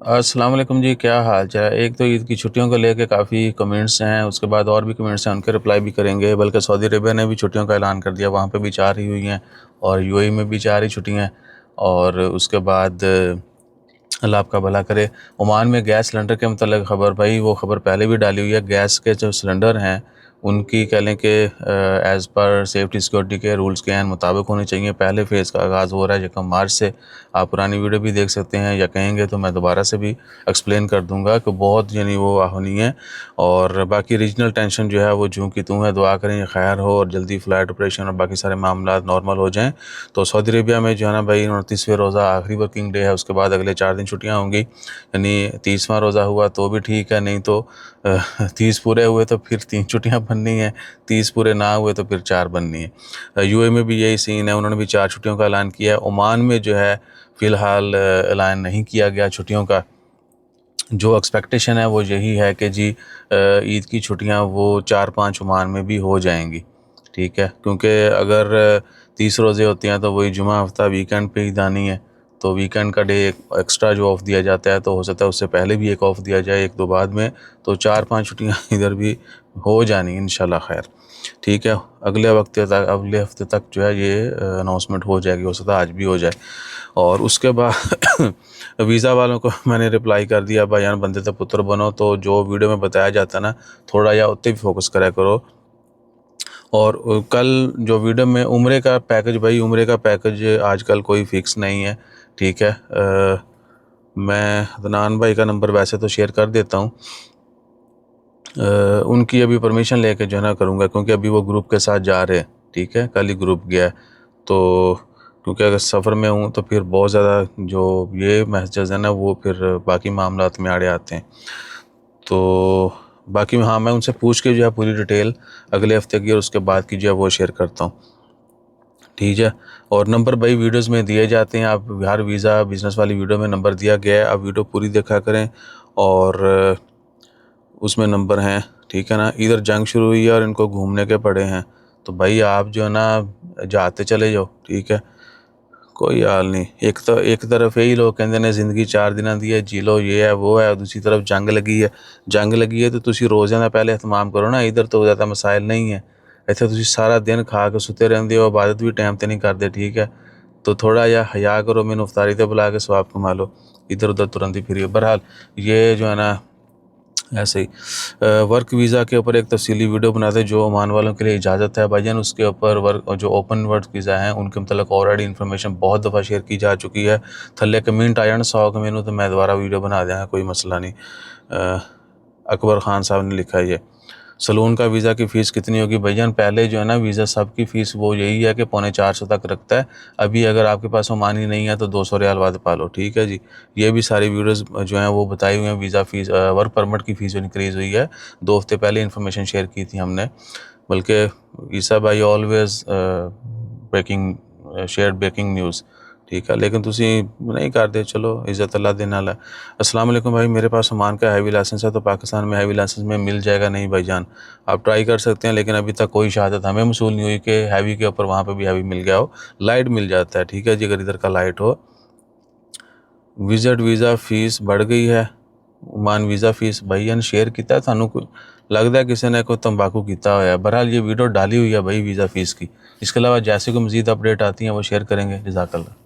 السلام علیکم جی، کیا حال چال ہے؟ ایک تو عید کی چھٹیوں کو لے کے کافی کمنٹس ہیں، اس کے بعد اور بھی کمنٹس ہیں، ان کے رپلائی بھی کریں گے۔ بلکہ سعودی عربیہ نے بھی چھٹیوں کا اعلان کر دیا، وہاں پہ بھی 4 ہی ہوئی ہیں، اور یو اے ای میں بھی 4 ہی چھٹیاں ہیں۔ اور اس کے بعد اللہ آپ کا بھلا کرے۔ عمان میں گیس سلنڈر کے متعلق خبر، بھائی وہ خبر پہلے بھی ڈالی ہوئی ہے۔ گیس کے جو سلنڈر ہیں ان کی کہہ لیں کہ ایز پر سیفٹی سیکورٹی کے رولز کے مطابق ہونی چاہیے۔ پہلے فیز کا آغاز ہو رہا ہے 1 مارچ سے۔ آپ پرانی ویڈیو بھی دیکھ سکتے ہیں، یا کہیں گے تو میں دوبارہ سے بھی ایکسپلین کر دوں گا کہ بہت وہ ہونی ہے۔ اور باقی ریجنل ٹینشن جو ہے وہ جوں کی توں ہے، دعا کریں یہ خیر ہو اور جلدی فلائٹ آپریشن اور باقی سارے معاملات نارمل ہو جائیں۔ تو سعودی عربیہ میں جو ہے نا بھائی 29ویں روزہ آخری ورکنگ ڈے ہے، اس کے بعد اگلے 4 دن چھٹیاں ہوں گی۔ یعنی 30واں روزہ ہوا تو بھی ٹھیک ہے، نہیں تو 30 پورے ہوئے تو پھر 3 چھٹیاں بننی ہیں، 30 پورے نہ ہوئے تو پھر 4 بننی ہیں۔ یو اے میں بھی یہی سین ہے، انہوں نے بھی 4 چھٹیوں کا اعلان کیا ہے۔ عمان میں جو ہے فی الحال اعلان نہیں کیا گیا چھٹیوں کا۔ جو ایکسپیکٹیشن ہے وہ یہی ہے کہ جی عید کی چھٹیاں وہ 4-5 عمان میں بھی ہو جائیں گی، ٹھیک ہے۔ کیونکہ اگر 30 روزے ہوتے ہیں تو وہی جمعہ ہفتہ ویکینڈ پہ ہی دانی ہے، تو ویکینڈ کا ڈے ایکسٹرا جو آف دیا جاتا ہے تو ہو سکتا ہے اس سے پہلے بھی ایک آف دیا جائے 1-2 بعد میں، تو 4-5 چھٹیاں ادھر بھی ہو جانی انشاءاللہ خیر، ٹھیک ہے۔ اگلے ہفتے تک جو ہے یہ اناؤنسمنٹ ہو جائے گی، ہو سکتا ہے آج بھی ہو جائے۔ اور اس کے بعد ویزا والوں کو میں نے رپلائی کر دیا، بھائی جان بندے تے پتر بنو، تو جو ویڈیو میں بتایا جاتا ہے نا تھوڑا یا اتنے بھی فوکس کریا کرو۔ اور کل جو ویڈیو میں عمرے کا پیکج، بھائی عمرے کا پیکج آج کل کوئی فکس نہیں ہے، ٹھیک ہے۔ میں عدنان بھائی کا نمبر ویسے تو شیئر کر دیتا ہوں، ان کی ابھی پرمیشن لے کے جو ہے نا کروں گا، کیونکہ ابھی وہ گروپ کے ساتھ جا رہے ہیں، ٹھیک ہے، کل ہی گروپ گیا ہے۔ تو کیونکہ اگر سفر میں ہوں تو پھر بہت زیادہ جو یہ میسیجز ہیں نا وہ پھر باقی معاملات میں آڑے آتے ہیں۔ تو باقی ہاں میں ان سے پوچھ کے جو ہے پوری ڈیٹیل اگلے ہفتے کی اور اس کے بعد کی جو ہے وہ شیئر کرتا ہوں، ٹھیک ہے۔ اور نمبر بھائی ویڈیوز میں دیے جاتے ہیں، آپ ہر ویزا بزنس والی ویڈیو میں نمبر دیا گیا ہے، آپ ویڈیو پوری دیکھا کریں، اور اس میں نمبر ہیں، ٹھیک ہے نا۔ ادھر جنگ شروع ہوئی ہے اور ان کو گھومنے کے پڑے ہیں، تو بھائی آپ جو ہے نا جاتے چلے جاؤ، ٹھیک ہے، کوئی حال نہیں۔ ایک طرف یہی لوگ کہتے ہیں زندگی 4 دن دی ہے، جی لو، یہ ہے وہ ہے، اور دوسری طرف جنگ لگی ہے تو تسی روزے نہ پہلے اہتمام کرو نا۔ ادھر تو زیادہ مسائل نہیں ہیں، ایتھے تسی سارا دن کھا کے ستے رہندے ہو، عبادت بھی ٹائم تے نہیں کرتے، ٹھیک ہے۔ تو تھوڑا یا حیا کرو، مینوں افطاری تے بلا کے ثواب کما لو، ادھر ادھر ترندی پھری۔ بہرحال یہ جو ہے نا ایسے ہی ورک ویزا کے اوپر ایک تفصیلی ویڈیو بناتے جو عمان والوں کے لیے اجازت ہے بھائی جان، اس کے اوپر جو اوپن ورک ویزا ہیں ان کے متعلق آلریڈی انفارمیشن بہت دفعہ شیئر کی جا چکی ہے۔ تھلے کمنٹ آ جان 100 کہ مینوں، تو میں دوبارہ ویڈیو بنا دیا گا، کوئی مسئلہ نہیں۔ اکبر خان صاحب نے لکھا ہے یہ سلون کا ویزا کی فیس کتنی ہوگی؟ بھائی جان پہلے جو ہے نا ویزا سب کی فیس وہ یہی ہے کہ 450 تک رکھتا ہے۔ ابھی اگر آپ کے پاس عمانی نہیں ہے تو 200 ریال وعدہ پالو، ٹھیک ہے جی۔ یہ بھی ساری ویڈیوز جو ہیں وہ بتائی ہوئی ہیں۔ ویزا فیس، ورک پرمٹ کی فیس جو انکریز ہوئی ہے، 2 ہفتے پہلے انفارمیشن شیئر کی تھی ہم نے، بلکہ عیسیٰ بھائی آلویز شیئر بریکنگ نیوز، ٹھیک ہے، لیکن تسی نہیں کرتے، چلو عزت اللہ دینا ہے۔ السلام علیکم بھائی، میرے پاس عمان کا ہیوی لائسنس ہے، تو پاکستان میں ہیوی لائسنس میں مل جائے گا؟ نہیں بھائی جان، آپ ٹرائی کر سکتے ہیں، لیکن ابھی تک کوئی شہادت ہمیں موصول نہیں ہوئی کہ ہیوی کے اوپر وہاں پہ بھی ہیوی مل گیا ہو۔ لائٹ مل جاتا ہے، ٹھیک ہے جی، اگر ادھر کا لائٹ ہو۔ ویزا فیس بڑھ گئی ہے، عمان ویزا فیس بھائی جان شیئر کیتا ہے، تھانوں لگتا ہے کسی نے کوئی تمباکو کیتا ہوا ہے۔ بہرحال یہ ویڈیو ڈالی ہوئی ہے بھائی ویزا فیس کی، اس کے علاوہ جیسے کوئی مزید اپڈیٹ آتی ہیں وہ شیئر کریں گے۔ جزاک اللہ۔